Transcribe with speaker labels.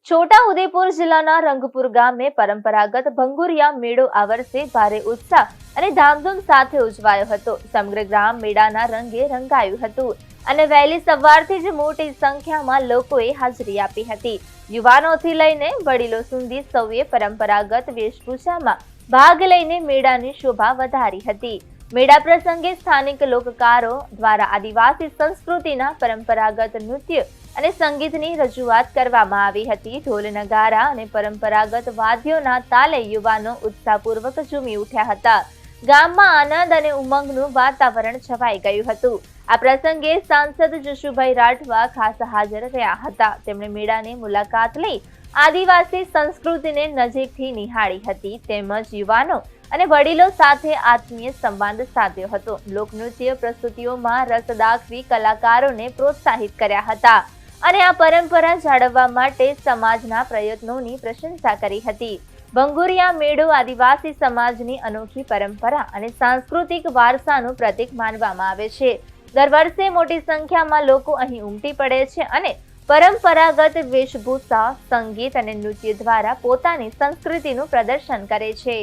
Speaker 1: છોટા ઉદેપુર જિલ્લાના રંગપુર ગામે પરંપરાગત ભંગુરિયા મેળો આ વર્ષે ભારે ઉત્સાહ અને ધામધૂમ સાથે ઉજવાયો હતો. સમગ્ર ગામ મેળાના રંગે રંગાયું હતું અને વહેલી સવારથી જ મોટી સંખ્યામાં લોકોએ હાજરી આપી હતી. યુવાનોથી લઈને વડીલો સુધી સૌએ પરંપરાગત વેશભૂષામાં ભાગ લઈને મેળાની શોભા વધારી હતી. મેળા પ્રસંગે સ્થાનિક લોકકારો દ્વારા આદિવાસી સંસ્કૃતિના પરંપરાગત નૃત્ય અને સંગીતની રજૂઆત કરવામાં આવી હતી. ઢોલ નગારા અને પરંપરાગત વાદ્યોના તાલે યુવાનો ઉત્સાહપૂર્વક ઝૂમી ઉઠ્યા હતા. ગામમાં આનંદ અને ઉમંગનું વાતાવરણ છવાઈ ગયું હતું. આ પ્રસંગે સાંસદ જશુભાઈ રાઠવા ખાસ હાજર રહ્યા હતા. તેમણે મેળાની મુલાકાત લઈ આદિવાસી સંસ્કૃતિને નજીકથી નિહાળી હતી તેમજ યુવાનો અને વડીલો સાથે આત્મીય સંવાદ સાધ્યો હતો. લોકનૃત્ય પ્રસ્તુતિઓમાં રસ દાખવી કલાકારોને પ્રોત્સાહિત કર્યા હતા અને આ પરંપરા જાળવવા માટે સમાજના પ્રયત્નોની પ્રશંસા કરી હતી. ભંગુરિયા મેળો આદિવાસી સમાજની અનોખી પરંપરા અને સાંસ્કૃતિક વારસાનું પ્રતીક માનવામાં આવે છે. દર વર્ષે મોટી સંખ્યામાં લોકો અહીં ઉમટી પડે છે અને પરંપરાગત વેશભૂષા, સંગીત અને નૃત્ય દ્વારા પોતાની સંસ્કૃતિનું પ્રદર્શન કરે છે.